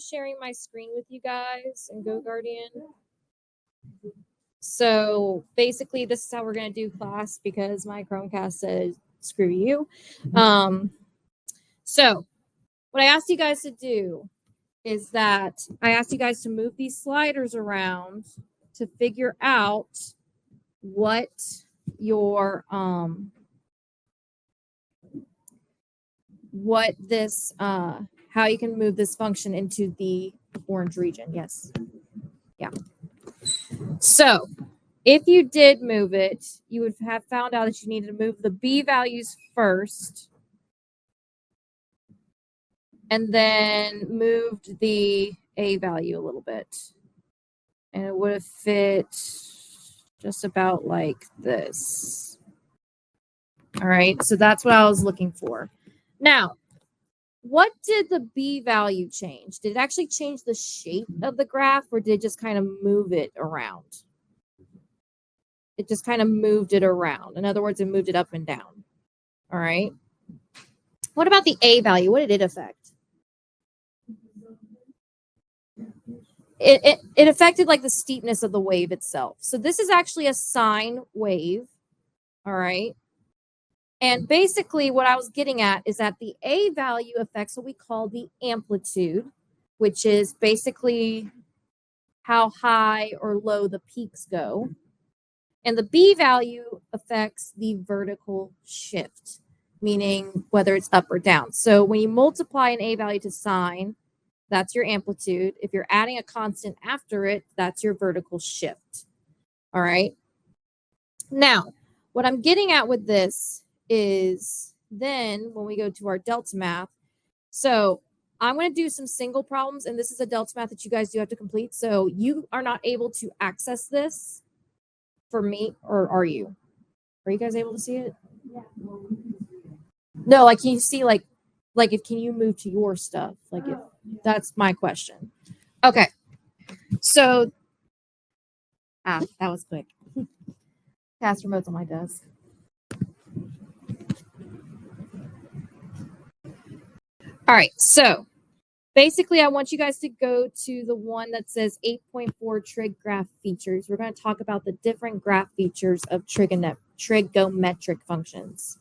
mind sharing my screen with you guys and Go Guardian? So basically, this is how we're going to do class because my Chromecast says, screw you. So what I asked you guys to do is that I asked you guys to move these sliders around to figure out what your how you can move this function into the orange region. Yes. Yeah. So if you did move it, you would have found out that you needed to move the B values first and then moved the A value a little bit. And it would have fit just about like this. All right, so that's what I was looking for. Now, what did the B value change? Did it actually change the shape of the graph or did it just kind of move it around? It just kind of moved it around. In other words, it moved it up and down. All right. What about the A value? What did it affect? It affected like the steepness of the wave itself. So this is actually a sine wave. All right. And basically what I was getting at is that the A value affects what we call the amplitude, which is basically how high or low the peaks go. And the B value affects the vertical shift, meaning whether it's up or down. So when you multiply an A value to sine, that's your amplitude. If you're adding a constant after it, that's your vertical shift. All right. Now, what I'm getting at with this is then when we go to our delta math, so I'm going to do some single problems, and this is a delta math that you guys do have to complete. So you are not able to access this for me, or are you? Are you guys able to see it? Yeah. No, like can you see like if can you move to your stuff? Like if that's my question. Okay. So that was quick. Cast remote's on my desk. All right, so basically I want you guys to go to the one that says 8.4 trig graph features. We're going to talk about the different graph features of trigonometric functions.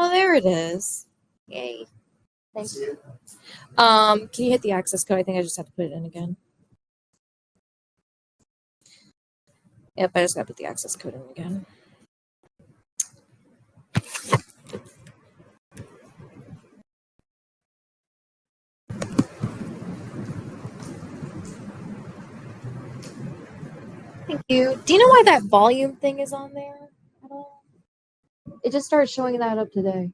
Oh, there it is. Yay. Thank you. Can you hit the access code? I think I just have to put it in again. Yep, I just got to put the access code in again. Thank you. Do you know why that volume thing is on there at all? It just started showing that up today.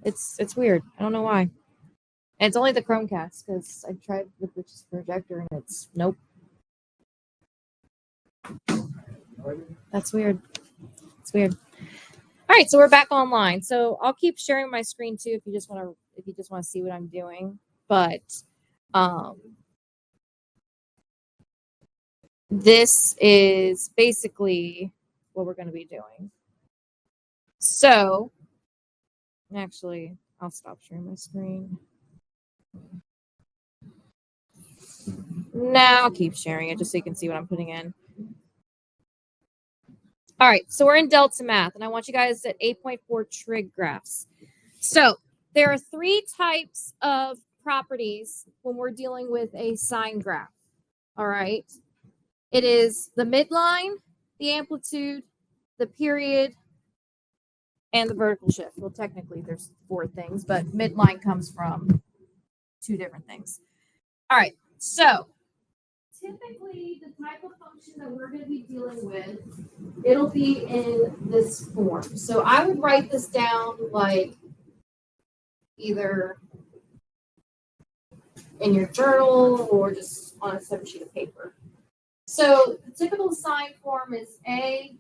It's weird. I don't know why. And it's only the Chromecast because I tried with the projector and it's nope. That's weird. It's weird. All right, so we're back online. So I'll keep sharing my screen too if you just want to see what I'm doing. But this is basically what we're going to be doing. So actually, I'll stop sharing my screen. Now I'll keep sharing it just so you can see what I'm putting in. All right, so we're in delta math, and I want you guys at 8.4 trig graphs. So there are 3 types of properties when we're dealing with a sine graph. All right. It is the midline, the amplitude, the period, and the vertical shift. Well, technically there's 4 things, but midline comes from 2 different things. All right, so typically the type of function that we're going to be dealing with, it'll be in this form. So I would write this down like either in your journal or just on a separate sheet of paper. So the typical sine form is A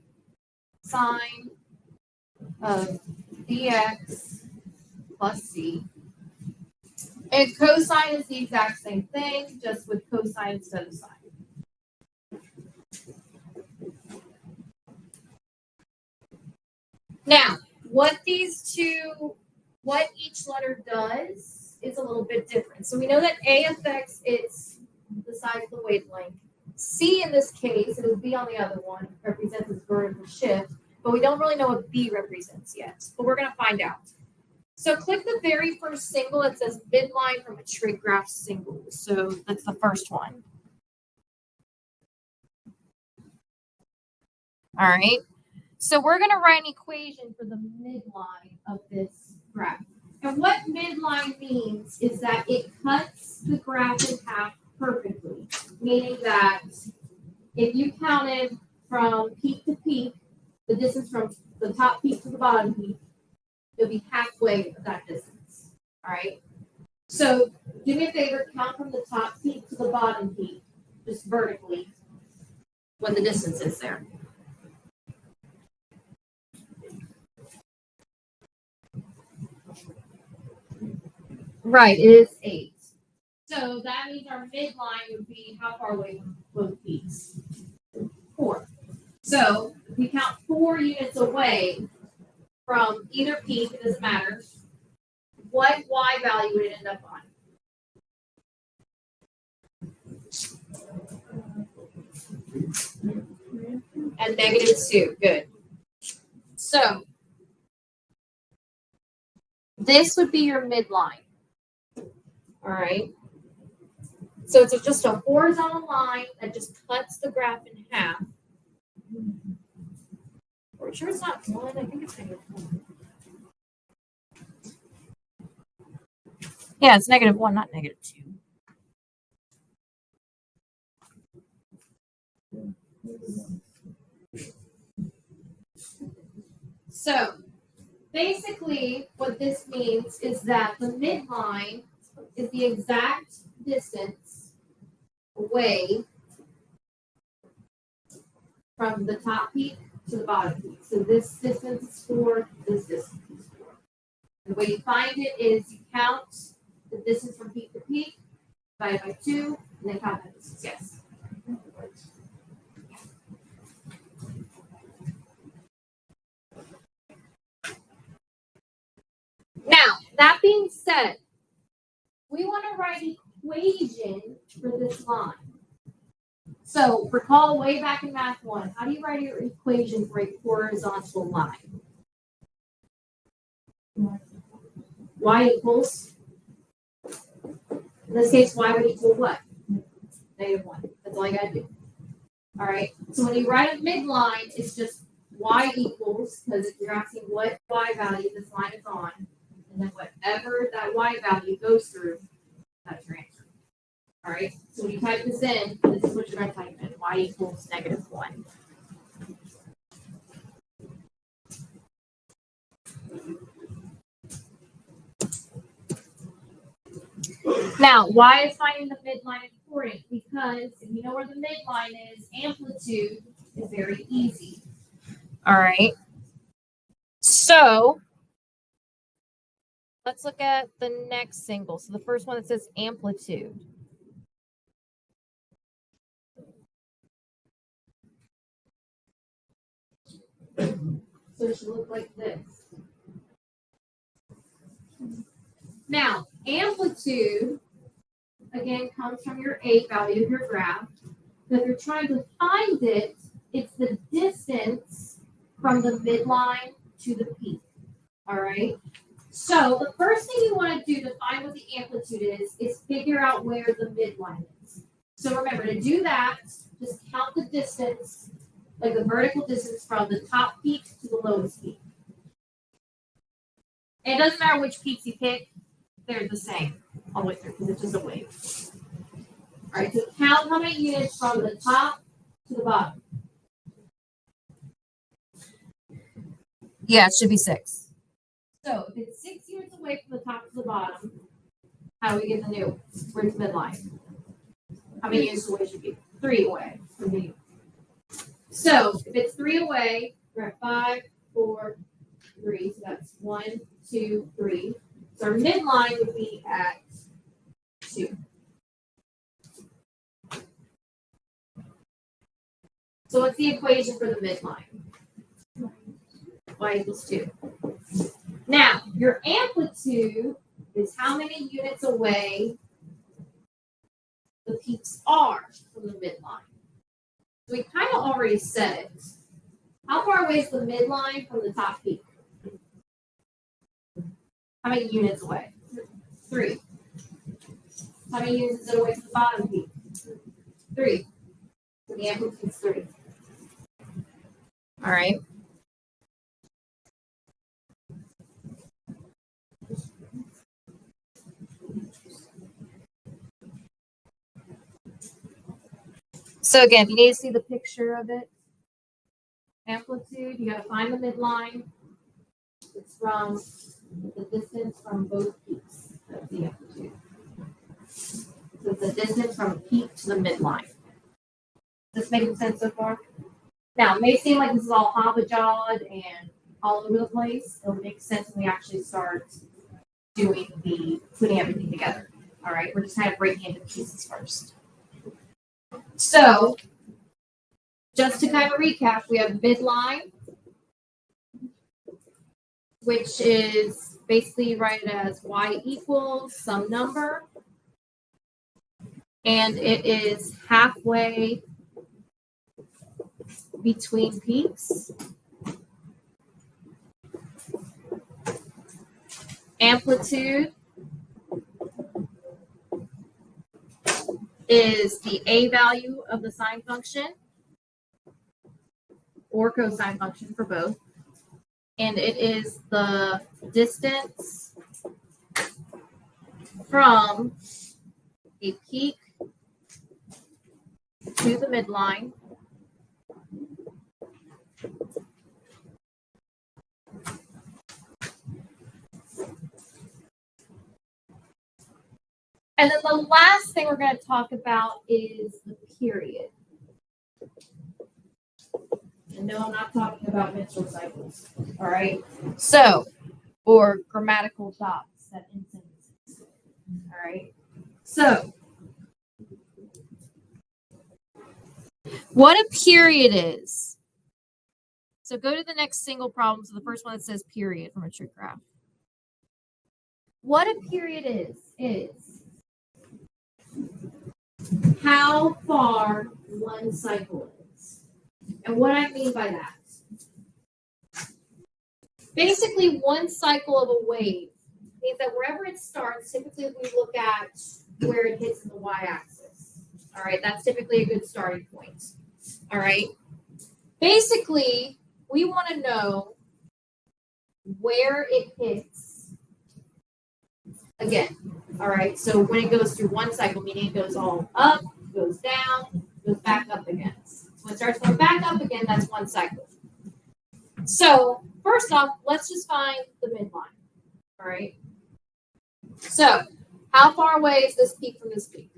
sine of bx plus c. And cosine is the exact same thing, just with cosine instead of sine. Now, what each letter does is a little bit different. So we know that A affects the size of the wavelength. C in this case, it is B on the other one, represents its vertical shift, but we don't really know what B represents yet, but we're going to find out. So click the very first single. It says midline from a trig graph single. So that's the first one. All right. So we're going to write an equation for the midline of this graph. And what midline means is that it cuts the graph in half perfectly, meaning that if you counted from peak to peak, the distance from the top peak to the bottom peak, it'll be halfway of that distance. All right. So do me a favor, count from the top peak to the bottom peak, just vertically, what the distance is there. Right, it is 8. So that means our midline would be how far away from both peaks? 4. So if we count 4 units away from either peak, it doesn't matter, what y value would it end up on? And -2, good. So this would be your midline. All right. So it's just a horizontal line that just cuts the graph in half. Are you sure it's not 1? I think it's -1. Yeah, it's -1, not -2. So basically what this means is that the midline is the exact distance away from the top peak to the bottom peak. So this distance is 4, this distance is 4. The way you find it is you count the distance from peak to peak, divided by 2, and then count that distance. Yes. Now, that being said, we want to write an equation for this line. So recall way back in Math 1, how do you write your equation for a horizontal line? Y equals, in this case, y would equal what? -1. That's all you got to do. All right. So when you write a midline, it's just y equals, because if you're asking what y value this line is on, and then whatever that y value goes through, that's your answer. All right. So when you type this in, this is what you're going to type in: y equals -1. Now, why is finding the midline important? Because if you know where the midline is, amplitude is very easy. All right. So let's look at the next single. So the first one that says amplitude. So it should look like this. Now, amplitude, again, comes from your A value of your graph. But if you're trying to find it, it's the distance from the midline to the peak. All right? So the first thing you want to do to find what the amplitude is figure out where the midline is. So remember, to do that, just count the distance, like the vertical distance from the top peak to the lowest peak. And it doesn't matter which peaks you pick, they're the same all the way through because it's just a wave. All right, so count how many units from the top to the bottom. Yeah, it should be 6. So if it's 6 units away from the top to the bottom, how do we get the new? Where's midline? How many units away should be? 3 away from the. So if it's 3 away, we're at 5, 4, 3. So that's 1, 2, 3. So our midline would be at 2. So what's the equation for the midline? Y equals 2. Now, your amplitude is how many units away the peaks are from the midline. So we kind of already said it. How far away is the midline from the top peak? How many units away? 3. How many units is it away from the bottom peak? 3. So the amplitude is 3. All right. So again, if you need to see the picture of it, amplitude, you got to find the midline. It's from the distance from both peaks. That's the amplitude. So it's the distance from peak to the midline. Is this making sense so far? Now, it may seem like this is all hobble-jawed and all over the place. It'll make sense when we actually start putting everything together. All right, we're just kind of breaking into pieces first. So, just to kind of recap, we have midline, which is basically write it as y equals some number, and it is halfway between peaks. Amplitude is the a value of the sine function or cosine function for both. And it is the distance from a peak to the midline and then the last thing we're going to talk about is the period. And no, I'm not talking about menstrual cycles. All right. So, or grammatical dots that end sentences. All right. So, what a period is. So, go to the next single problem. So, the first one that says period from a trig graph. What a period is how far one cycle is. And what I mean by that, basically one cycle of a wave means that wherever it starts, typically we look at where it hits in the y-axis. All right, that's typically a good starting point. All right, basically we want to know where it hits again. All right, so when it goes through one cycle, meaning it goes all up, goes down, goes back up again. So when it starts going back up again, that's one cycle. So first off, let's just find the midline. All right. So how far away is this peak from this peak?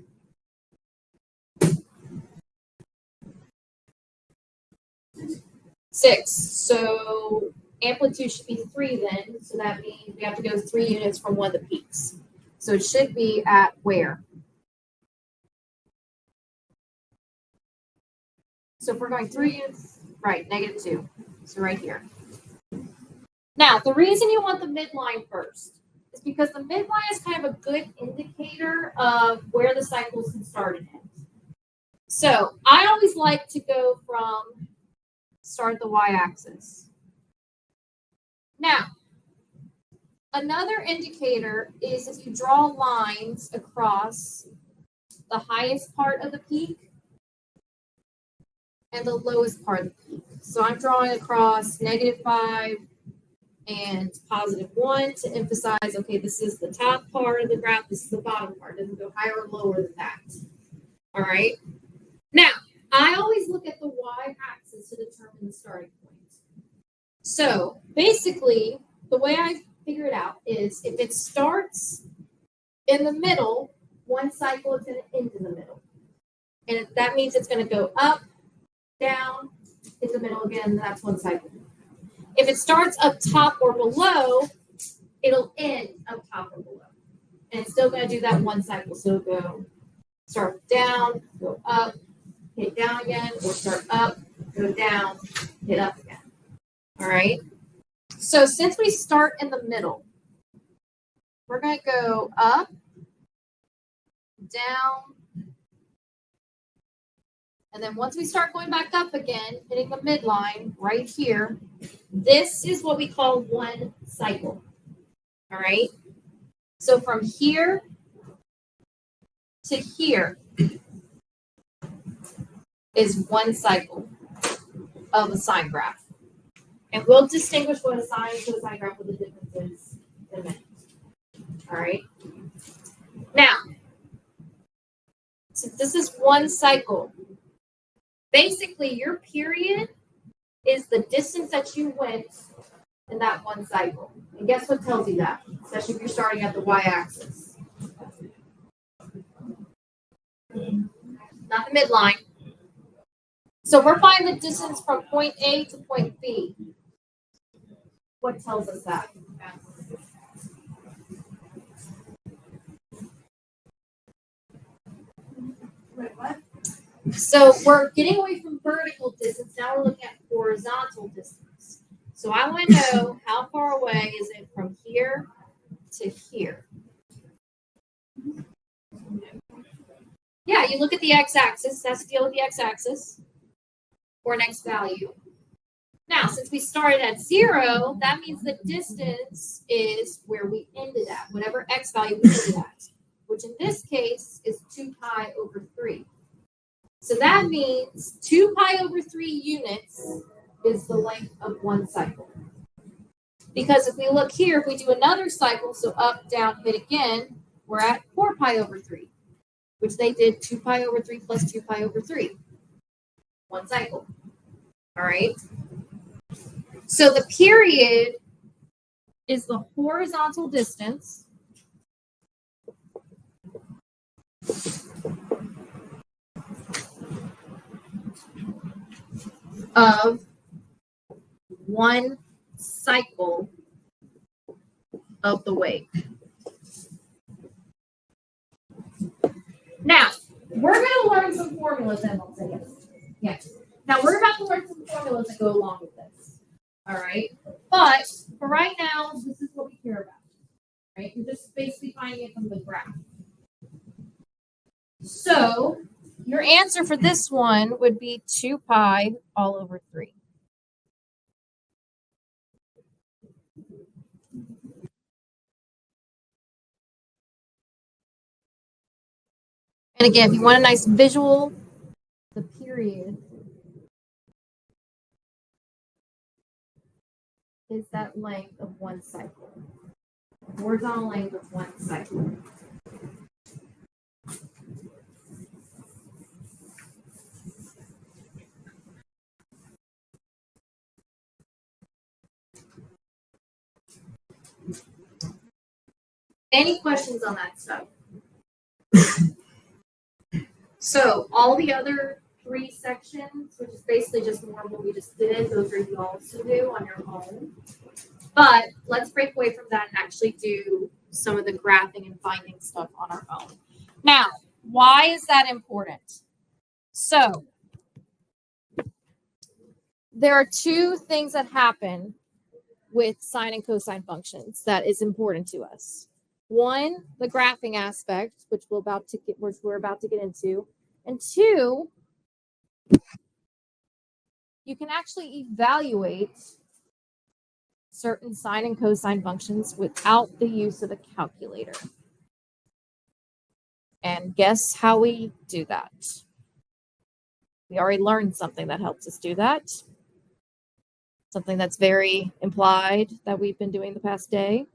Six. So amplitude should be 3 then. So that means we have to go 3 units from one of the peaks. So it should be at where? So if we're going 3 units, right, -2. So right here. Now, the reason you want the midline first is because the midline is kind of a good indicator of where the cycles can start and end. So I always like to go from start the y-axis. Now, another indicator is if you draw lines across the highest part of the peak and the lowest part of the peak. So I'm drawing across -5 and +1 to emphasize, okay, this is the top part of the graph, this is the bottom part. It doesn't go higher or lower than that. All right. Now, I always look at the y-axis to determine the starting point. So basically, the way I figure it out is if it starts in the middle, one cycle is going to end in the middle. And that means it's going to go up, down, hit the middle again, that's one cycle. If it starts up top or below, it'll end up top or below. And it's still going to do that one cycle. So go start down, go up, hit down again, or start up, go down, hit up again. All right. So since we start in the middle, we're going to go up, down, and then once we start going back up again, hitting the midline right here, this is what we call one cycle. All right. So from here to here is one cycle of a sine graph. And we'll distinguish what a sine and cosine graph, what the difference is in a minute. All right. Now, since this is one cycle, basically your period is the distance that you went in that one cycle. And guess what tells you that? Especially if you're starting at the y-axis. Not the midline. So we're finding the distance from point A to point B. What tells us that? Wait, what? So we're getting away from vertical distance. Now we're looking at horizontal distance. So I want to know how far away is it from here to here. Yeah, you look at the x-axis. That's to deal with the x-axis or an x value. Now, since we started at 0, that means the distance is where we ended at, whatever x value we ended at, which in this case is 2 pi over 3. So that means 2 pi over 3 units is the length of one cycle. Because if we look here, if we do another cycle, so up, down, hit again, we're at 4 pi over 3, which they did 2 pi over 3 plus 2 pi over 3. One cycle. All right. So the period is the horizontal distance of one cycle of the wave. Now, we're going to learn some formulas, and I'll say yes. Yes. Now, we're about to learn some formulas that go along with this. All right. But for right now, this is what we care about. Right? We're just basically finding it from the graph. So your answer for this one would be 2 pi all over 3. And again, if you want a nice visual, the period is that length of one cycle. Horizontal length of one cycle. Any questions on that stuff? So all the other 3 sections, which is basically just more of what we just did, those are you all to do on your own. But let's break away from that and actually do some of the graphing and finding stuff on our own. Now, why is that important? So there are 2 things that happen with sine and cosine functions that is important to us. One, the graphing aspect, which we're about to get into, and 2, you can actually evaluate certain sine and cosine functions without the use of a calculator. And guess how we do that? We already learned something that helps us do that. Something that's very implied that we've been doing the past day.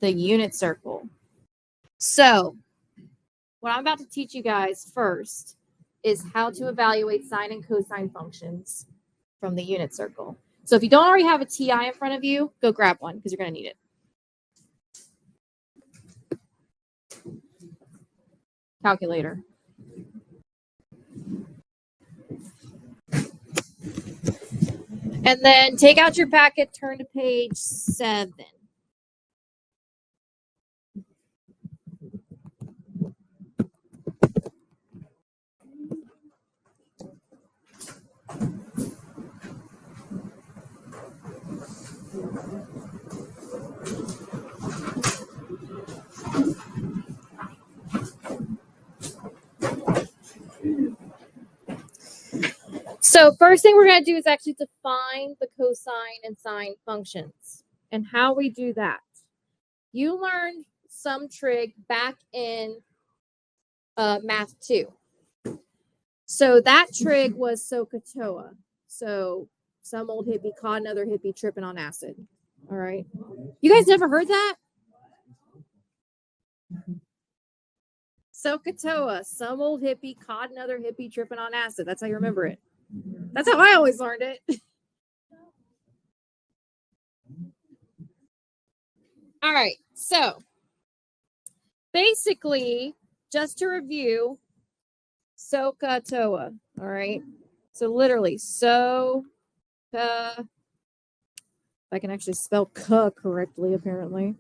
The unit circle. So, what I'm about to teach you guys first is how to evaluate sine and cosine functions from the unit circle. So if you don't already have a TI in front of you, go grab one because you're going to need it. Calculator. And then take out your packet, turn to page 7. So first thing we're going to do is actually define the cosine and sine functions. And how we do that. You learned some trig back in Math 2. So that trig was SOHCAHTOA. So some old hippie caught another hippie tripping on acid. All right. You guys never heard that? SOHCAHTOA. Some old hippie caught another hippie tripping on acid. That's how you remember it. That's how I always learned it. All right. So basically, just to review, SOHCAHTOA. All right. So literally, if I can actually spell "ka" correctly, apparently.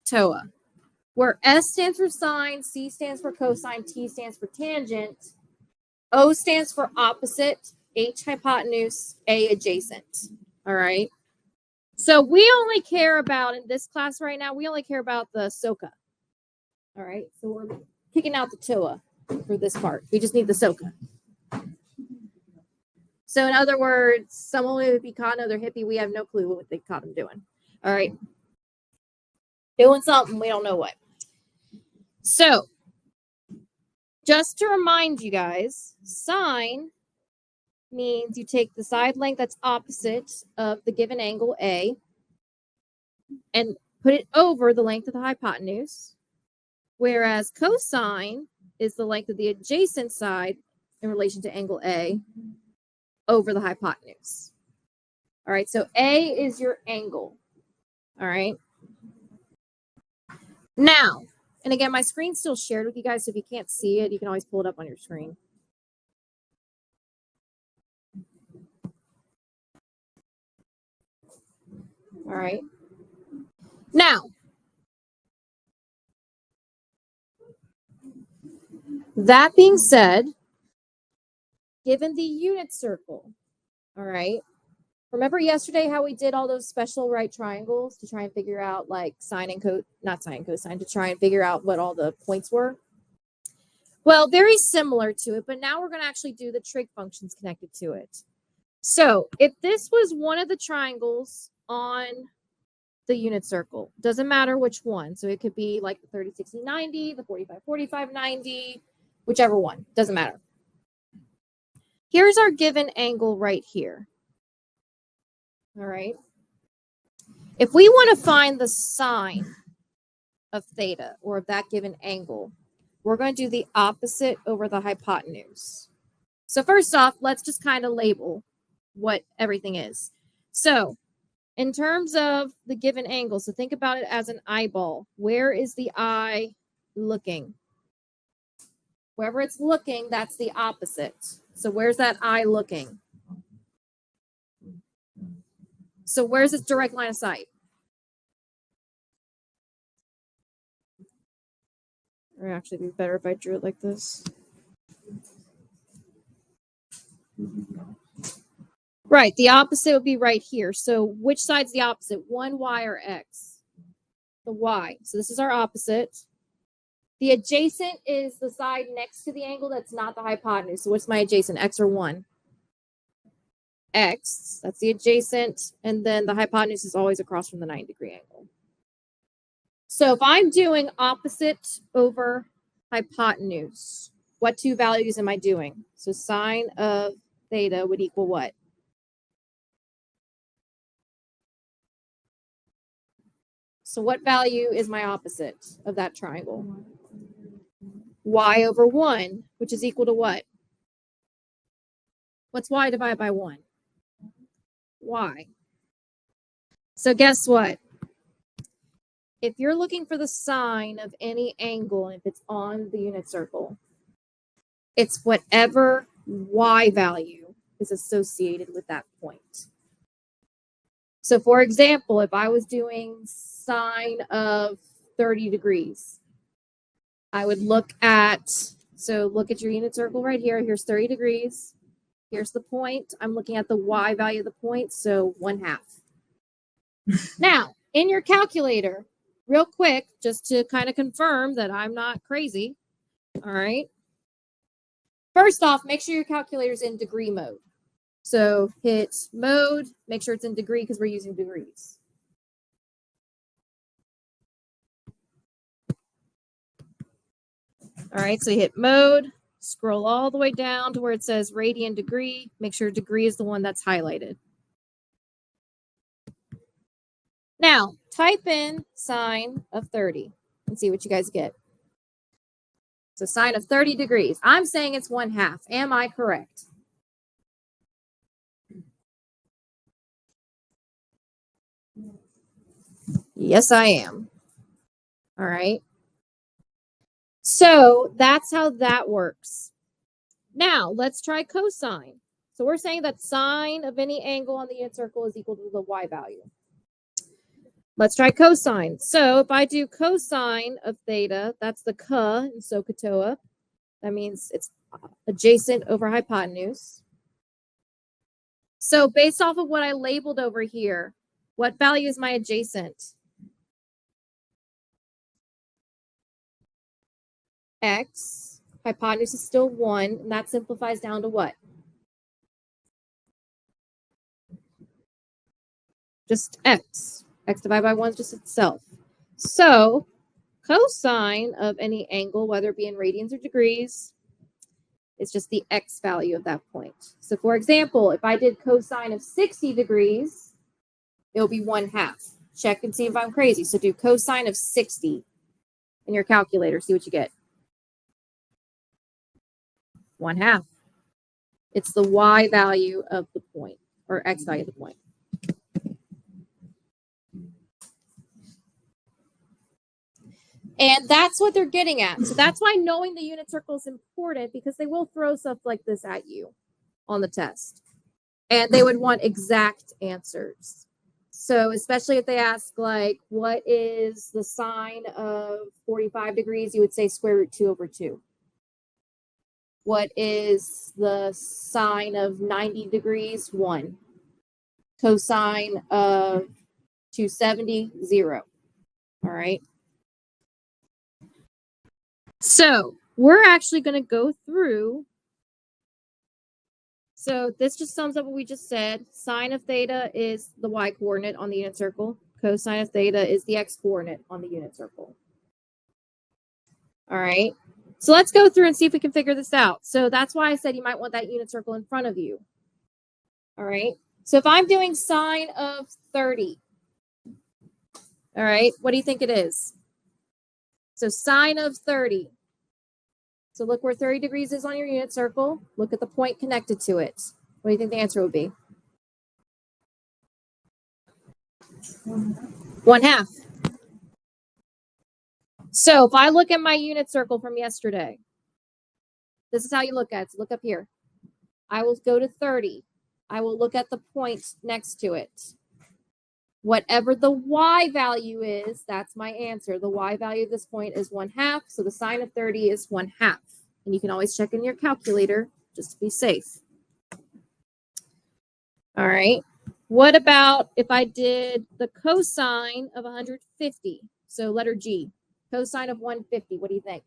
TOA, where S stands for sine, C stands for cosine, T stands for tangent, O stands for opposite, H hypotenuse, A adjacent. All right. So we only care about, in this class right now, we only care about the SOHCA. All right. So we're kicking out the TOA for this part. We just need the SOHCA. So in other words, someone would be caught another hippie. We have no clue what they caught him doing. All right. Doing something, we don't know what. So just to remind you guys, sine means you take the side length that's opposite of the given angle A and put it over the length of the hypotenuse, whereas cosine is the length of the adjacent side in relation to angle A over the hypotenuse. All right, so A is your angle. All right. Now, and again, my screen's still shared with you guys, so if you can't see it, you can always pull it up on your screen. All right. Now, that being said, given the unit circle, all right, remember yesterday how we did all those special right triangles to try and figure out like sine and not sine and cosine, to try and figure out what all the points were? Well, very similar to it, but now we're going to actually do the trig functions connected to it. So if this was one of the triangles on the unit circle, doesn't matter which one. So it could be like the 30, 60, 90, the 45, 45, 90, whichever one, doesn't matter. Here's our given angle right here. All right. If we want to find the sine of theta or of that given angle, we're going to do the opposite over the hypotenuse. So first off, let's just kind of label what everything is. So in terms of the given angle, so think about it as an eyeball. Where is the eye looking? Wherever it's looking, that's the opposite. So where's that eye looking? So where's its direct line of sight? Or actually, it'd be better if I drew it like this. Right, the opposite would be right here. So which side's the opposite? 1y or x? The y. So this is our opposite. The adjacent is the side next to the angle that's not the hypotenuse. So what's my adjacent, x or 1? X, that's the adjacent. And then the hypotenuse is always across from the 90-degree angle. So if I'm doing opposite over hypotenuse, what two values am I doing? So sine of theta would equal what? So what value is my opposite of that triangle? Y over 1, which is equal to what? What's y divided by 1? Y. So guess what? If you're looking for the sine of any angle, and if it's on the unit circle, it's whatever y value is associated with that point. So for example, if I was doing sine of 30 degrees, I would look at, so look at your unit circle right here. Here's 30 degrees. Here's the point. I'm looking at the y value of the point, so 1/2. Now, in your calculator, real quick, just to kind of confirm that I'm not crazy, all right? First off, make sure your calculator's in degree mode. So hit mode, make sure it's in degree because we're using degrees. All right, so you hit mode, scroll all the way down to where it says radian degree. Make sure degree is the one that's highlighted. Now, type in sine of 30 and see what you guys get. So sine of 30 degrees. I'm saying it's 1/2. Am I correct? Yes, I am. All right. So that's how that works. Now, let's try cosine. So we're saying that sine of any angle on the unit circle is equal to the y value. Let's try cosine. So if I do cosine of theta, that's the ca in SOHCAHTOA. That means it's adjacent over hypotenuse. So based off of what I labeled over here, what value is my adjacent? X. Hypotenuse is still 1, and that simplifies down to what? Just x. X divided by 1 is just itself. So cosine of any angle, whether it be in radians or degrees, is just the x value of that point. So for example, if I did cosine of 60 degrees, it'll be 1/2. Check and see if I'm crazy. So do cosine of 60 in your calculator. See what you get. 1/2. It's the y value of the point, or x value of the point. And that's what they're getting at. So that's why knowing the unit circle is important, because they will throw stuff like this at you on the test. And they would want exact answers. So especially if they ask, like, what is the sine of 45 degrees? You would say square root 2/2. What is the sine of 90 degrees? 1. Cosine of 270, 0. All right. So we're actually going to go through. So this just sums up what we just said. Sine of theta is the y coordinate on the unit circle. Cosine of theta is the x coordinate on the unit circle. All right. So let's go through and see if we can figure this out. So that's why I said you might want that unit circle in front of you. All right. So if I'm doing sine of 30, all right, what do you think it is? So sine of 30. So look where 30 degrees is on your unit circle. Look at the point connected to it. What do you think the answer would be? 1/2. So if I look at my unit circle from yesterday, this is how you look at it. So look up here. I will go to 30. I will look at the point next to it. Whatever the y value is, that's my answer. The y value of this point is 1/2. So the sine of 30 is 1/2. And you can always check in your calculator just to be safe. All right. What about if I did the cosine of 150? So letter G, cosine of 150. What do you think?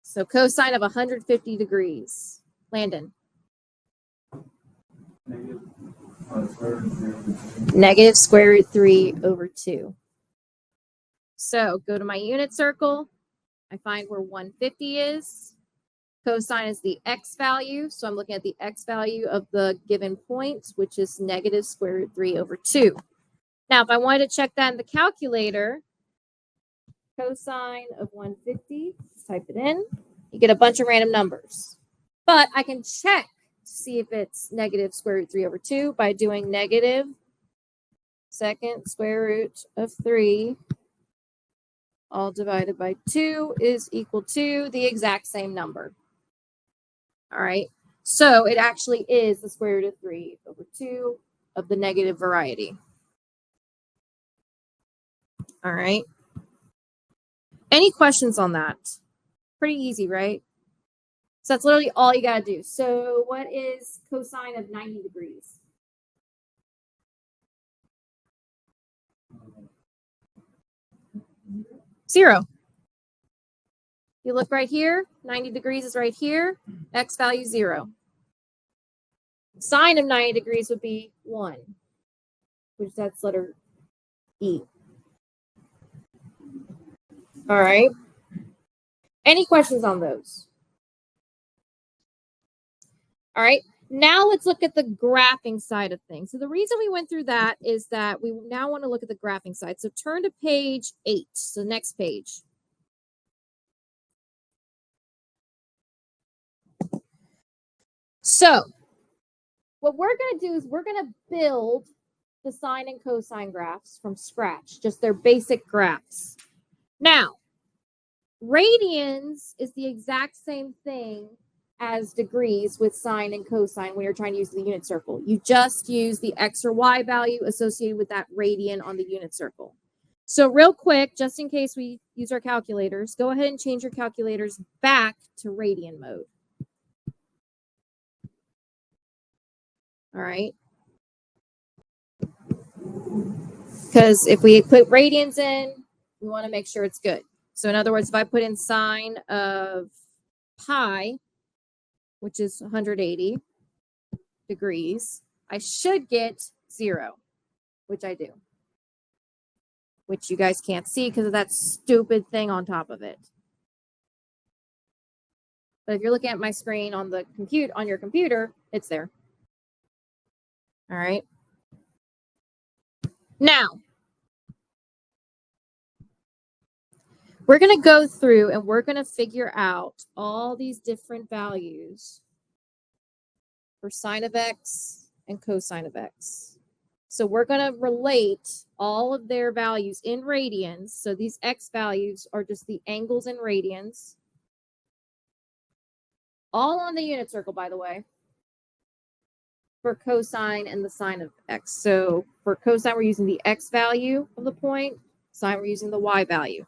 So cosine of 150 degrees. Landon. Negative square root 3/2. So go to my unit circle. I find where 150 is. Cosine is the x value. So I'm looking at the x value of the given point, which is negative square root 3/2. Now, if I wanted to check that in the calculator, cosine of 150, type it in. You get a bunch of random numbers. But I can check to see if it's negative square root 3/2 by doing negative second square root of 3 all divided by 2 is equal to the exact same number. All right. So it actually is the square root of 3 over 2 of the negative variety. All right. Any questions on that? Pretty easy, right? So that's literally all you got to do. So what is cosine of 90 degrees? Zero. You look right here, 90 degrees is right here, x value 0. Sine of 90 degrees would be 1, which that's letter E. All right. Any questions on those? All right. Now let's look at the graphing side of things. So the reason we went through that is that we now want to look at the graphing side. So turn to page 8, so next page. So what we're going to do is we're going to build the sine and cosine graphs from scratch, just their basic graphs. Now, radians is the exact same thing as degrees with sine and cosine when you're trying to use the unit circle. You just use the x or y value associated with that radian on the unit circle. So real quick, just in case we use our calculators, go ahead and change your calculators back to radian mode. All right. Because if we put radians in, we want to make sure it's good. So in other words, if I put in sine of pi, which is 180 degrees, I should get 0, which I do, which you guys can't see because of that stupid thing on top of it. But if you're looking at my screen on the on your computer, it's there. All right. Now, we're going to go through and we're going to figure out all these different values for sine of x and cosine of x. So we're going to relate all of their values in radians. So these x values are just the angles in radians. All on the unit circle, by the way, for cosine and the sine of x. So for cosine, we're using the x value of the point. Sine, we're using the y value.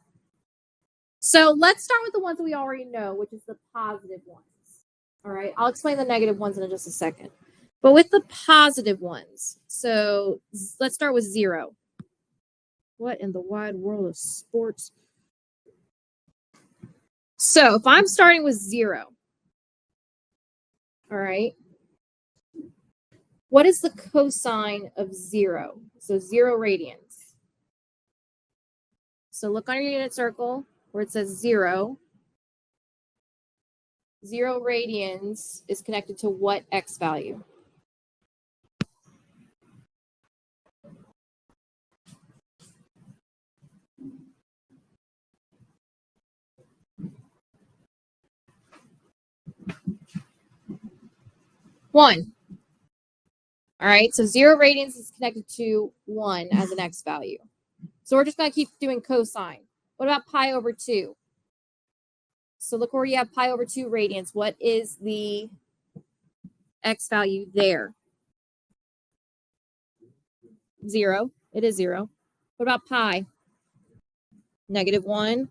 So let's start with the ones that we already know, which is the positive ones. All right, I'll explain the negative ones in just a second. But with the positive ones, so let's start with 0. What in the wide world of sports? So if I'm starting with 0, all right, what is the cosine of 0? So 0 radians. So look on your unit circle where it says 0. 0 radians is connected to what x value? One. All right, so 0 radians is connected to 1 as an x value. So we're just going to keep doing cosine. What about pi over 2? So look where you have pi over 2 radians. What is the x value there? 0. It is 0. What about pi? -1.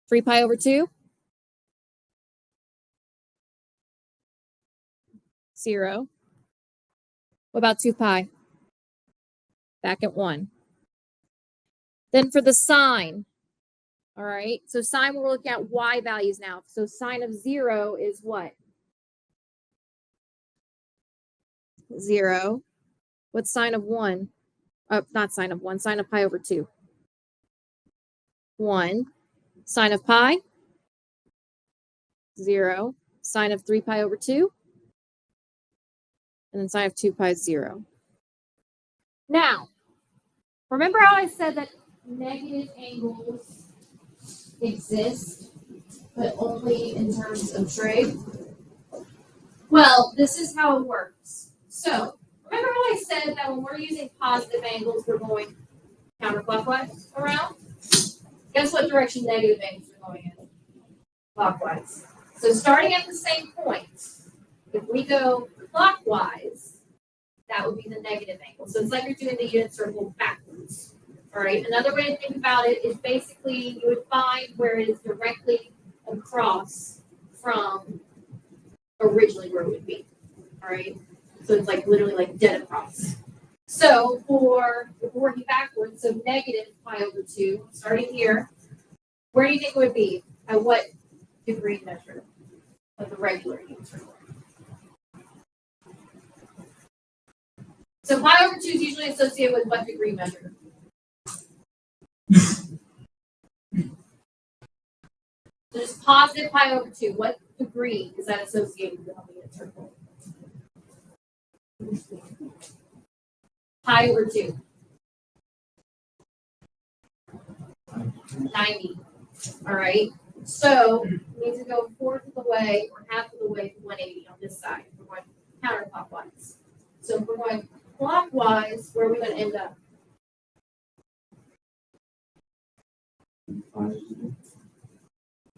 3 pi over 2? 0. What about 2 pi? Back at 1. Then for the sine, all right, so sine, we're looking at y values now. So sine of 0 is what? 0. What's sine of 1? Not sine of 1, sine of pi over 2. 1. Sine of pi? 0. Sine of 3 pi over 2? And then sine of 2 pi is 0. Now, remember how I said that negative angles exist, but only in terms of trig? Well, this is how it works. So, remember how I said that when we're using positive angles, we're going counterclockwise around? Guess what direction negative angles are going in? Clockwise. So starting at the same point, If we go clockwise, that would be the negative angle. So it's like you're doing the unit circle backwards. All right. Another way to think about it is basically you would find where it is directly across from originally where it would be. All right. So it's like literally like dead across. So if we're working backwards, so negative pi over 2, starting here, where do you think it would be? At what degree measure of the regular unit circle? So pi over 2 is usually associated with what degree measure? So just positive pi over 2. What degree is that associated with the unit circle? Pi over 2. 90. All right. So we need to go fourth of the way or half of the way to 180 on this side. We're going counterclockwise. So if we're going clockwise, where are we going to end up?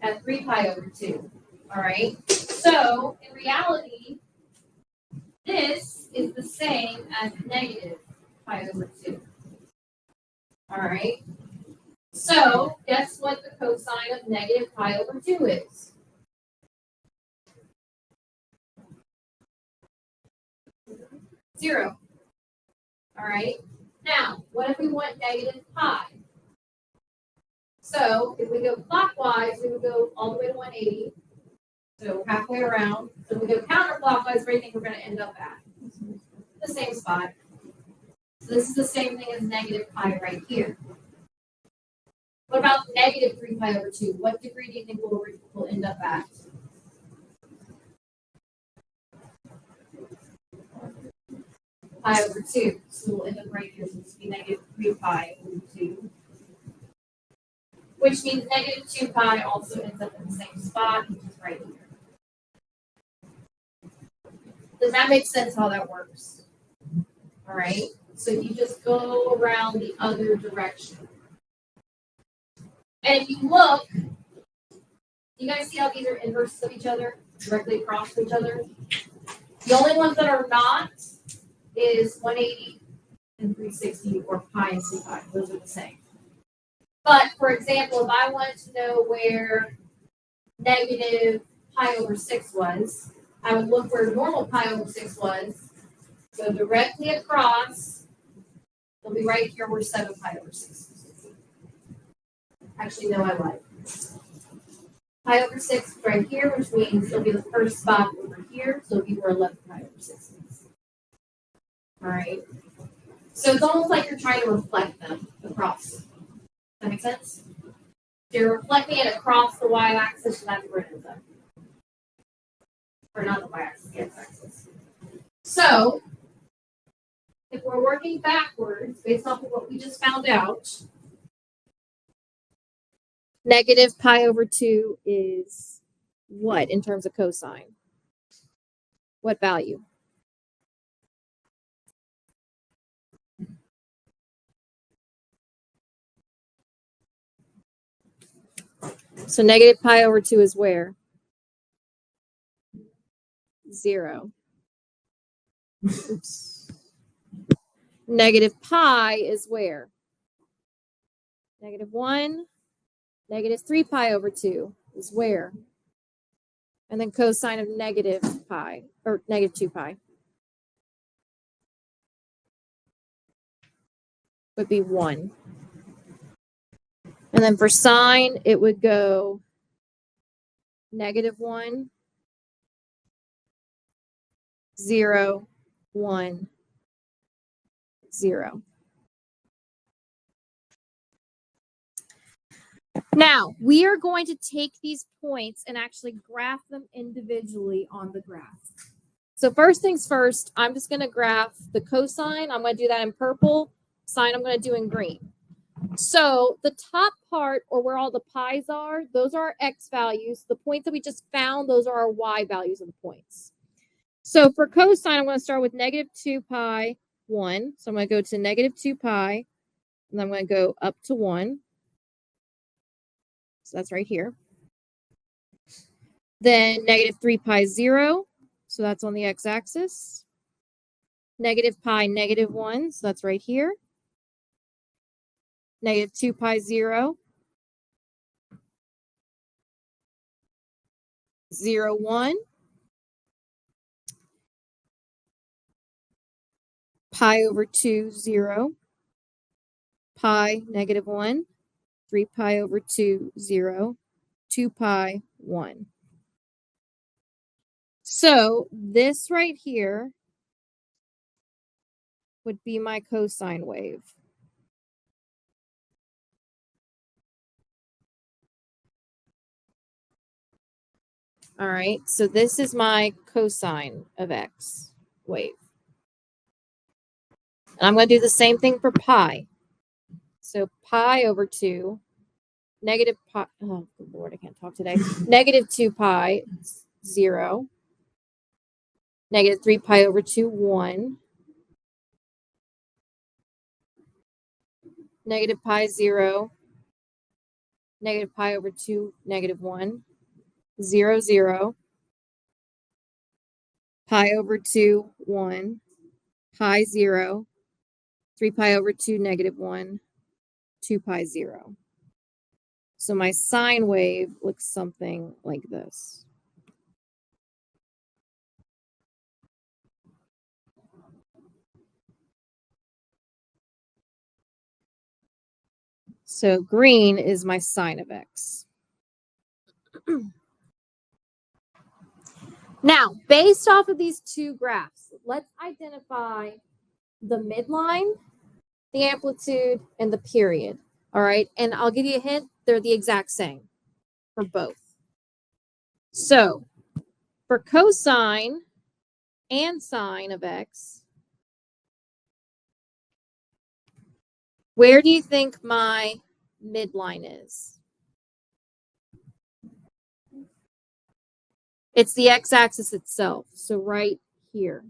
At 3 pi over 2. All right. So in reality, this is the same as negative pi over 2. All right. So guess what the cosine of negative pi over 2 is? 0. All right. Now, what if we want negative pi? So if we go clockwise, we would go all the way to 180. So halfway around. So if we go counterclockwise, where do you think we're going to end up at? The same spot. So this is the same thing as negative pi right here. What about negative 3 pi over 2? What degree do you think we'll end up at? Pi over 2. So we'll end up right here. So this will be negative 3 pi over 2. Which means negative 2 pi also ends up in the same spot, which is right here. Does that make sense how that works? All right. So you just go around the other direction. And if you look, you guys see how these are inverses of each other, directly across from each other? The only ones that are not is 180 and 360 or pi and 2 pi. Those are the same. But for example, if I wanted to know where negative pi over 6 was, I would look where normal pi over 6 was, go directly across. It'll be right here where 7 pi over 6 is. Actually, no, I lied. Pi over 6 is right here, which means it'll be the first spot over here, so it'll be where 11 pi over 6 is. All right. So it's almost like you're trying to reflect them across. Does that make sense? You're reflecting it across the y-axis, and that's where it ends up. Or not the y-axis, the x-axis. So, if we're working backwards, based off of what we just found out, negative pi over 2 is what in terms of cosine? What value? So negative pi over 2 is where? 0. Oops. Negative pi is where? Negative 1. Negative 3 pi over 2 is where? And then cosine of negative pi, or negative 2 pi, would be 1. And then for sine, it would go negative 1, 0, 1, 0. Now, we are going to take these points and actually graph them individually on the graph. So first things first, I'm just going to graph the cosine. I'm going to do that in purple. Sine, I'm going to do in green. So the top part, or where all the pi's are, those are our x values. The points that we just found, those are our y values of the points. So for cosine, I'm going to start with negative 2 pi, 1. So I'm going to go to negative 2 pi, and I'm going to go up to 1. So that's right here. Then negative 3 pi, 0. So that's on the x-axis. Negative pi, -1, so that's right here. Negative 2 pi 0. 0, 1. Pi over 2, 0. Pi, -1. 3 pi over 2, 0. 2 pi, 1. So this right here would be my cosine wave. All right, so this is my cosine of x wave. And I'm going to do the same thing for pi. So pi over 2, negative pi, oh, good Lord, I can't talk today. Negative 2 pi, 0. Negative 3 pi over 2, 1. Negative pi, 0. Negative pi over 2, -1. 0, 0. Pi over 2, 1. Pi, 0. 3 pi over 2, -1. 2 pi, 0. So my sine wave looks something like this. So green is my sine of x. Now, based off of these two graphs, let's identify the midline, the amplitude, and the period. All right, and I'll give you a hint, they're the exact same for both. So for cosine and sine of x, where do you think my midline is? It's the x-axis itself, so right here.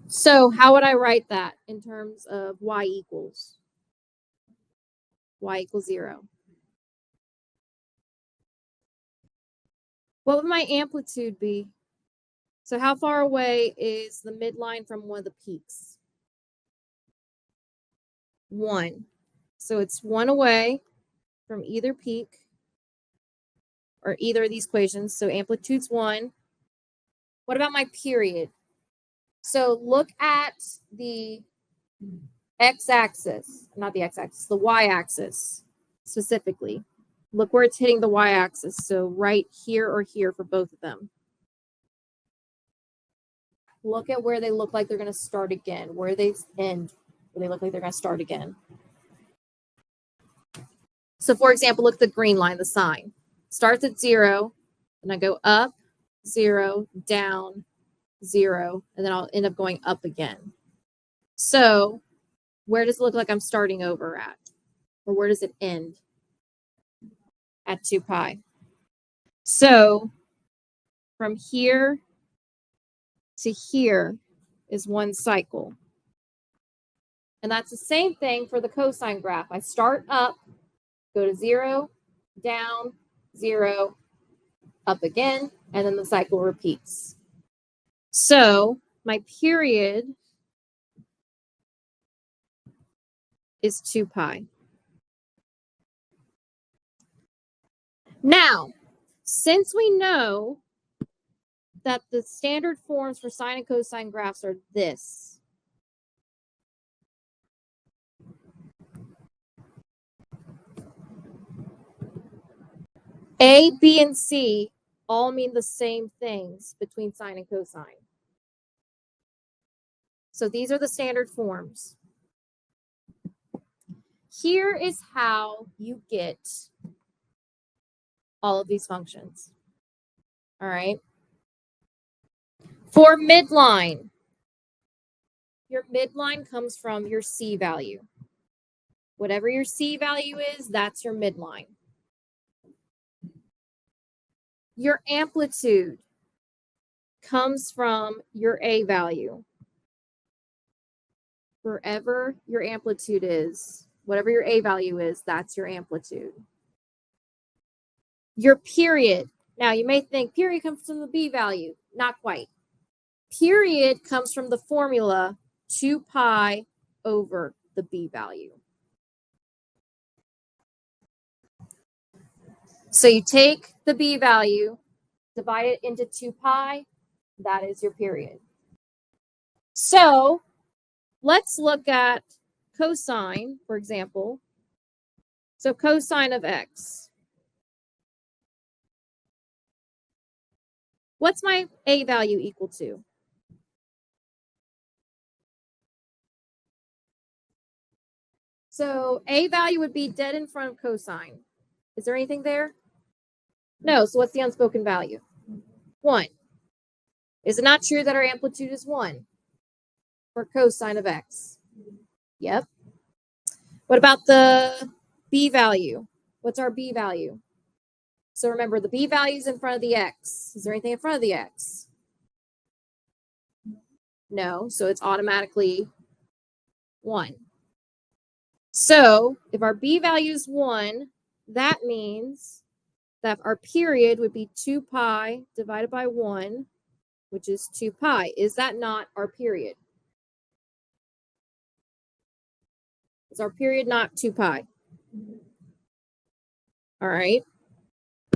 So how would I write that in terms of y equals? Y equals 0. What would my amplitude be? So how far away is the midline from one of the peaks? 1. So it's 1 away from either peak or either of these equations. So amplitude's 1. What about my period? So look at the x-axis, not the x-axis, the y-axis specifically. Look where it's hitting the y-axis. So right here or here for both of them. Look at where they look like they're going to start again, where they end, where they look like they're going to start again. So for example, look at the green line, the sine. Starts at 0, and I go up, 0, down, 0, and then I'll end up going up again. So where does it look like I'm starting over at? Or where does it end? At 2 pi. So from here to here is one cycle. And that's the same thing for the cosine graph. I start up, go to 0, down, 0, up again, and then the cycle repeats. So my period is 2 pi. Now, since we know that the standard forms for sine and cosine graphs are this, A, B, and C all mean the same things between sine and cosine. So these are the standard forms. Here is how you get all of these functions. All right. For midline, your midline comes from your C value. Whatever your C value is, that's your midline. Your amplitude comes from your A value. Wherever your amplitude is, whatever your A value is, that's your amplitude. your period. Now, you may think period comes from the B value. Not quite. Period comes from the formula 2 pi over the B value. So you take the B value, divide it into 2 pi, that is your period. So let's look at cosine, for example. So cosine of x. What's my A value equal to? So A value would be dead in front of cosine. Is there anything there? No. So what's the unspoken value? 1. Is it not true that our amplitude is 1 for cosine of x? Yep. What about the B value? What's our B value? So remember, the B value is in front of the x. Is there anything in front of the x? No. So it's automatically 1. So if our B value is 1, that means that our period would be 2 pi divided by 1, which is 2 pi. Is that not our period? Is our period not 2 pi? All right.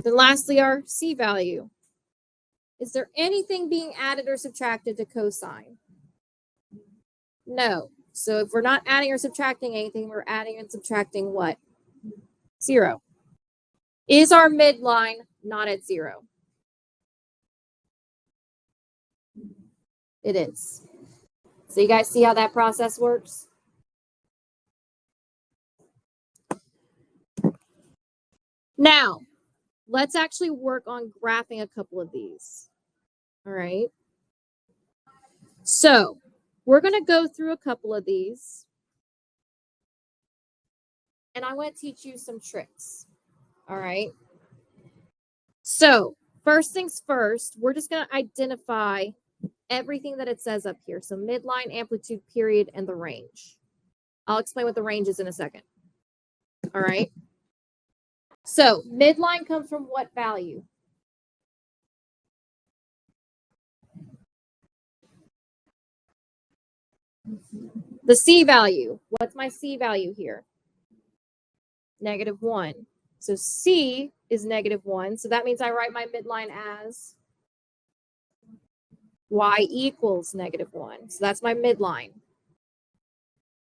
Then lastly, our C value. Is there anything being added or subtracted to cosine? No. So if we're not adding or subtracting anything, we're adding and subtracting what? 0. Is our midline not at 0? It is. So you guys see how that process works? Now, let's actually work on graphing a couple of these. All right. So we're going to go through a couple of these. And I want to teach you some tricks. All right. So first things first, we're just going to identify everything that it says up here. So midline, amplitude, period, and the range. I'll explain what the range is in a second. All right. So midline comes from what value? The C value. What's my C value here? -1. So C is -1. So that means I write my midline as y equals -1. So that's my midline.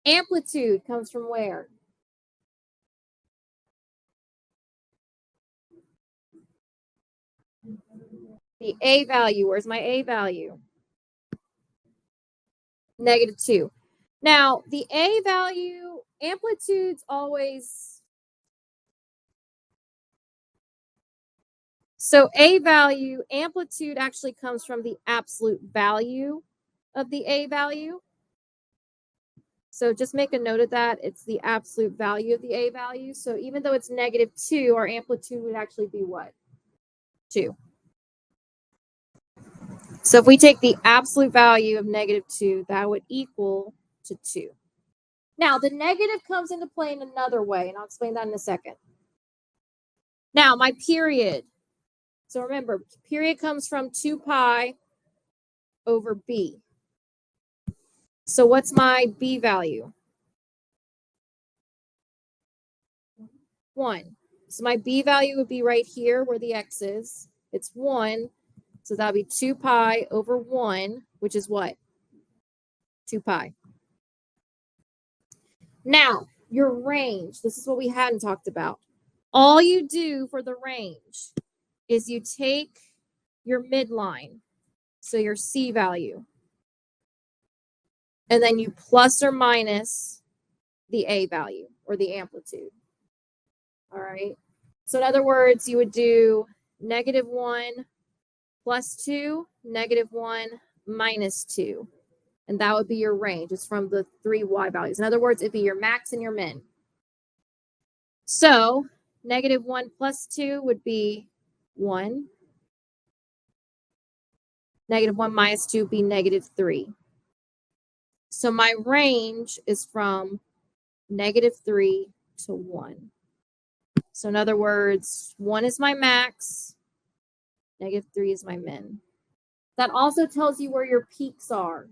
Amplitude comes from where? The A value. Where's my A value? -2. Now, the A value, amplitude's always... So A value, amplitude actually comes from the absolute value of the A value. So just make a note of that. It's the absolute value of the A value. So even though it's -2, our amplitude would actually be what? 2. So if we take the absolute value of -2, that would equal to 2. Now, the negative comes into play in another way, and I'll explain that in a second. Now, my period. So remember, period comes from 2 pi over B. So what's my B value? 1. So my B value would be right here where the X is. It's 1. So that would be 2 pi over 1, which is what? 2 pi. Now, your range. This is what we hadn't talked about. All you do for the range is you take your midline, so your C value, and then you plus or minus the A value or the amplitude. All right. So in other words, you would do -1 plus 2, -1 minus 2. And that would be your range. It's from the 3 Y values. In other words, it'd be your max and your min. So -1 plus 2 would be 1. -1 minus 2 would be -3. So my range is from -3 to 1. So in other words, 1 is my max, -3 is my min. That also tells you where your peaks are.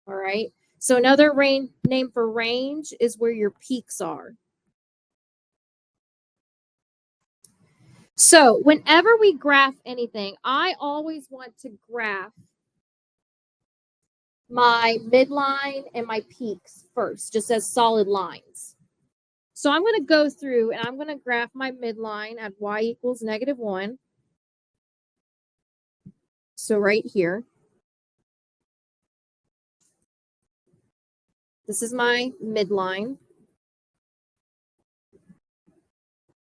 All right. So another name for range is where your peaks are. So whenever we graph anything, I always want to graph my midline and my peaks first, just as solid lines. So I'm going to go through and I'm going to graph my midline at y equals -1. So right here. This is my midline.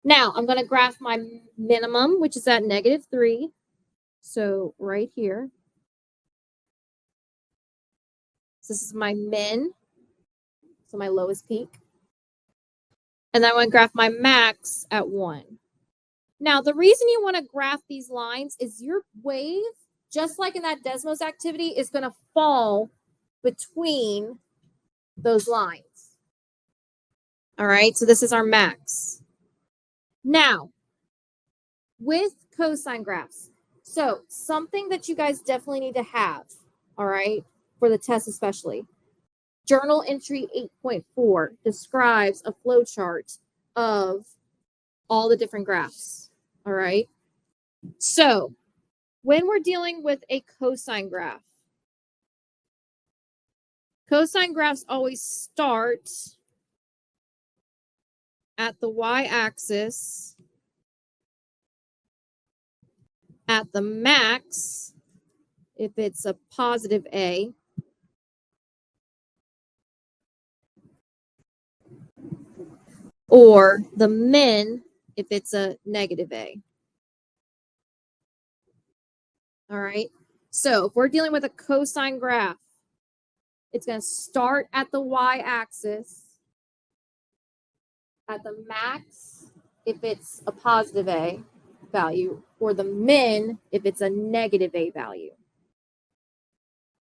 Now I'm going to graph my minimum, which is at -3. So right here. So this is my min, so my lowest peak. And then I want to graph my max at 1. Now, the reason you want to graph these lines is your wave, just like in that Desmos activity, is going to fall between those lines. All right, so this is our max. Now, with cosine graphs, so something that you guys definitely need to have, all right, for the test especially. Journal entry 8.4 describes a flow chart of all the different graphs, all right? So when we're dealing with a cosine graph, cosine graphs always start at the y-axis at the max if it's a positive A, or the min if it's a negative A. All right. So if we're dealing with a cosine graph, it's going to start at the y-axis at the max if it's a positive A value, or the min if it's a negative A value.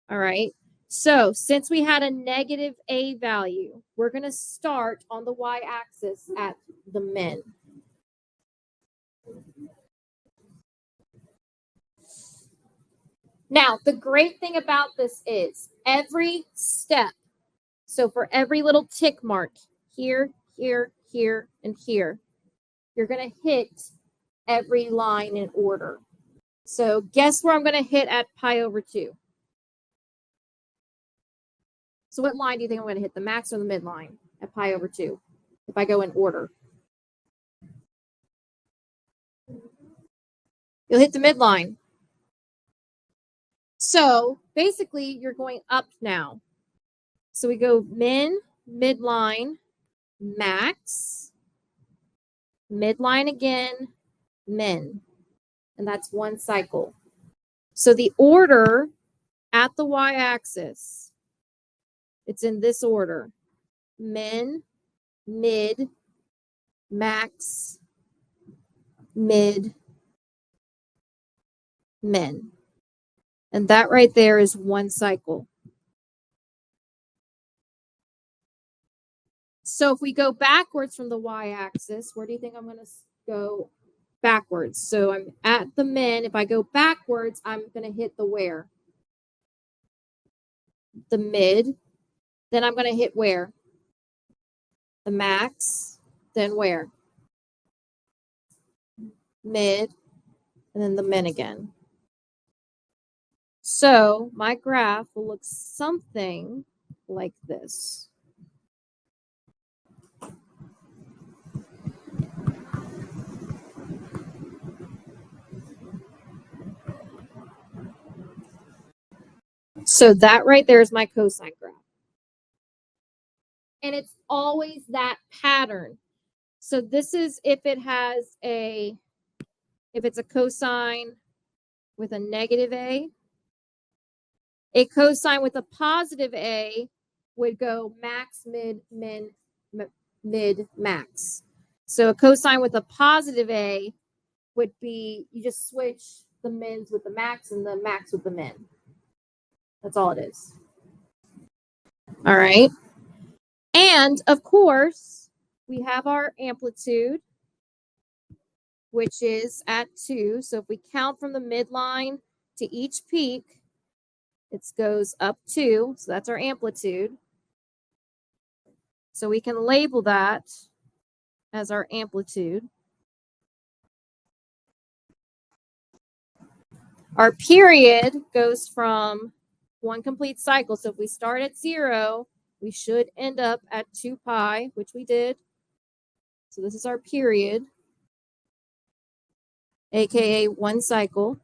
All right. So since we had a negative A value, we're going to start on the y-axis at the min. Now, the great thing about this is every step, so for every little tick mark here, here, here, and here, you're going to hit every line in order. So guess where I'm going to hit at pi/2? So what line do you think I'm going to hit, the max or the midline at pi/2 if I go in order? You'll hit the midline. So basically, you're going up now. So we go min, midline, max, midline again, min. And that's one cycle. So the order at the y-axis, it's in this order: min, mid, max, mid, min. And that right there is one cycle. So if we go backwards from the y-axis, where do you think I'm going to go backwards? So I'm at the min. If I go backwards, I'm going to hit the where? The mid. Then I'm going to hit where? The max. Then where? Mid. And then the min again. So my graph will look something like this. So that right there is my cosine graph. And it's always that pattern. So this is if it's a cosine with a negative A. A cosine with a positive A would go max, mid, min, mid, max. So a cosine with a positive A would be, you just switch the mins with the max and the max with the min. That's all it is. All right. And of course, we have our amplitude. which is at 2. So if we count from the midline to each peak, it goes up 2. So that's our amplitude. So we can label that as our amplitude. Our period goes from one complete cycle. So if we start at 0, we should end up at 2 pi, which we did. So this is our period, aka one cycle.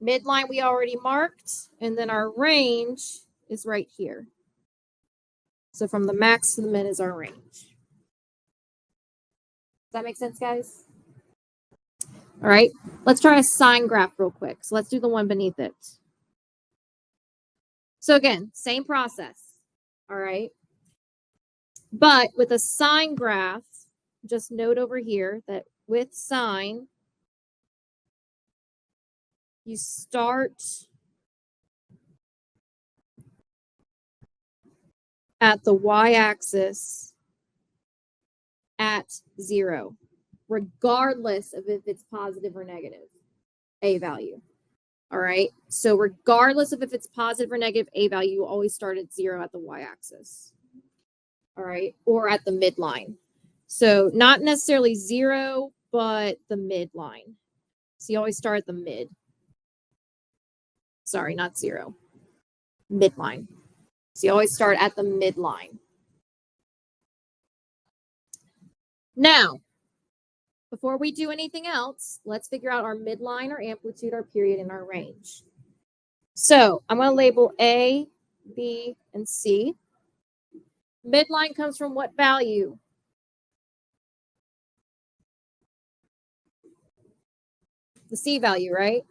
Midline we already marked, and then our range is right here. So from the max to the min is our range. Does that make sense, guys? All right, let's try a sine graph real quick. So let's do the one beneath it. So again, same process, all right? But with a sine graph, just note over here that with sine, you start at the y-axis at 0, regardless of if it's positive or negative, a value. All right, so regardless of if it's positive or negative a value, you always start at 0 at the y-axis. All right, or at the midline. So not necessarily 0, but the midline. So you always start at the mid. Sorry, not 0. Midline. So you always start at the midline. Now, before we do anything else, let's figure out our midline, our amplitude, our period, and our range. So I'm going to label A, B, and C. Midline comes from what value? The C value, right?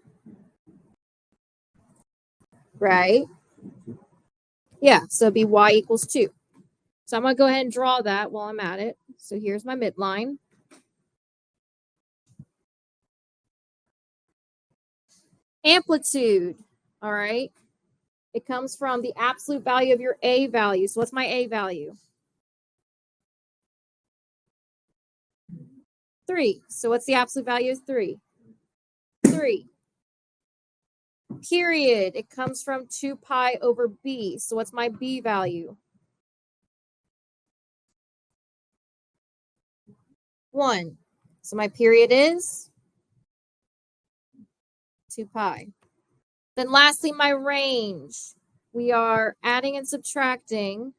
Right? Yeah, so it'd be y equals 2. So I'm going to go ahead and draw that while I'm at it. So here's my midline. Amplitude, all right? It comes from the absolute value of your A value. So what's my A value? 3. So what's the absolute value of 3? 3. Period. It comes from 2 pi over B. So what's my B value? 1. So my period is 2 pi. Then lastly, my range. We are adding and subtracting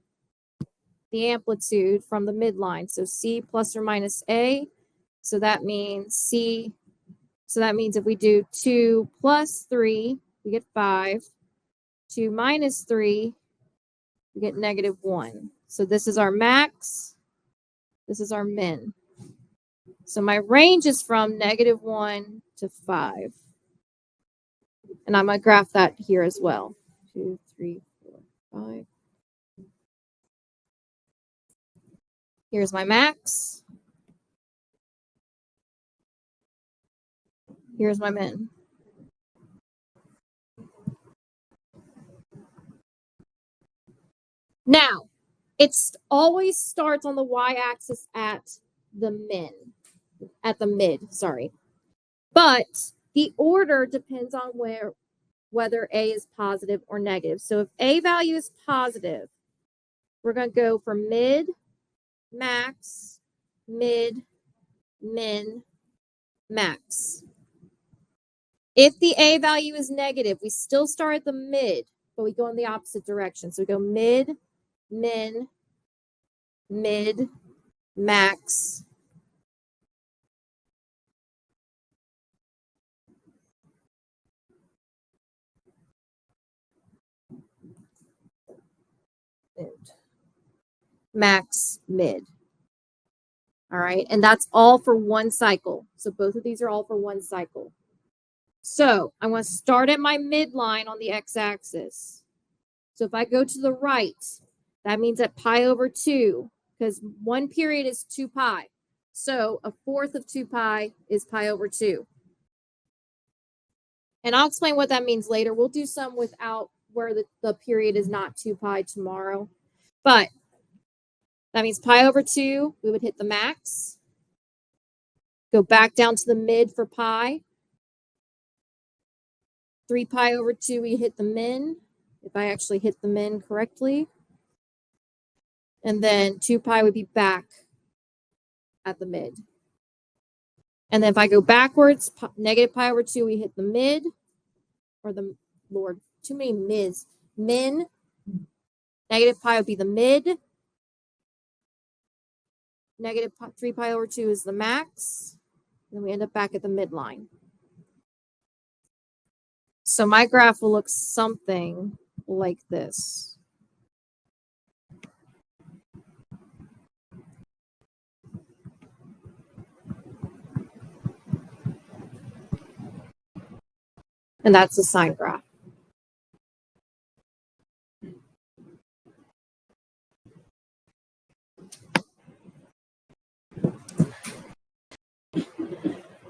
the amplitude from the midline. So C plus or minus A. So that means C. So that means if we do 2 plus 3, we get 5. 2 minus 3, we get negative 1. So this is our max. This is our min. So my range is from negative 1 to 5. And I'm going to graph that here as well. 2, 3, 4, 5. Here's my max. Here's my min. Now, it always starts on the y-axis at the mid, sorry. But the order depends on whether A is positive or negative. So if A value is positive, we're going to go for mid, max, mid, min, max. If the A value is negative, we still start at the mid, but we go in the opposite direction. So we go mid, min, mid, max, max, mid. All right, and that's all for one cycle. So both of these are all for one cycle. So I'm going to start at my midline on the x-axis. So if I go to the right, that means at pi over 2, because one period is 2 pi. So a fourth of 2 pi is pi over 2. And I'll explain what that means later. We'll do some without where the period is not 2 pi tomorrow. But That means pi over 2, we would hit the max. Go back down to the mid for pi. 3 pi over 2, we hit the min, if I actually hit the min correctly. And then 2 pi would be back at the mid. And then if I go backwards, negative pi over 2, we hit the mid, or the, Lord, too many mids. Min, negative pi would be the mid. Negative 3 pi over 2 is the max. And then we end up back at the midline. So my graph will look something like this. And that's the sine graph.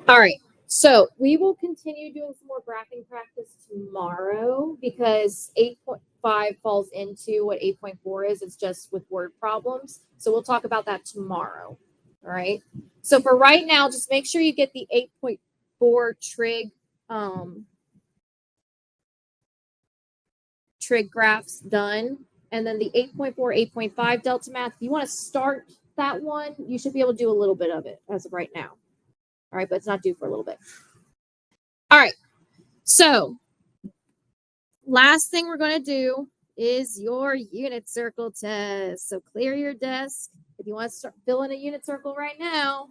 All right. So we will continue doing some more graphing practice tomorrow because 8.5 falls into what 8.4 is. It's just with word problems. So we'll talk about that tomorrow. All right. So for right now, just make sure you get the 8.4 trig graphs done. And then the 8.4, 8.5 delta math, if you want to start that one, you should be able to do a little bit of it as of right now. All right, but it's not due for a little bit. All right, so last thing we're going to do is your unit circle test. So clear your desk. If you want to start filling a unit circle right now,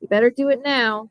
you better do it now.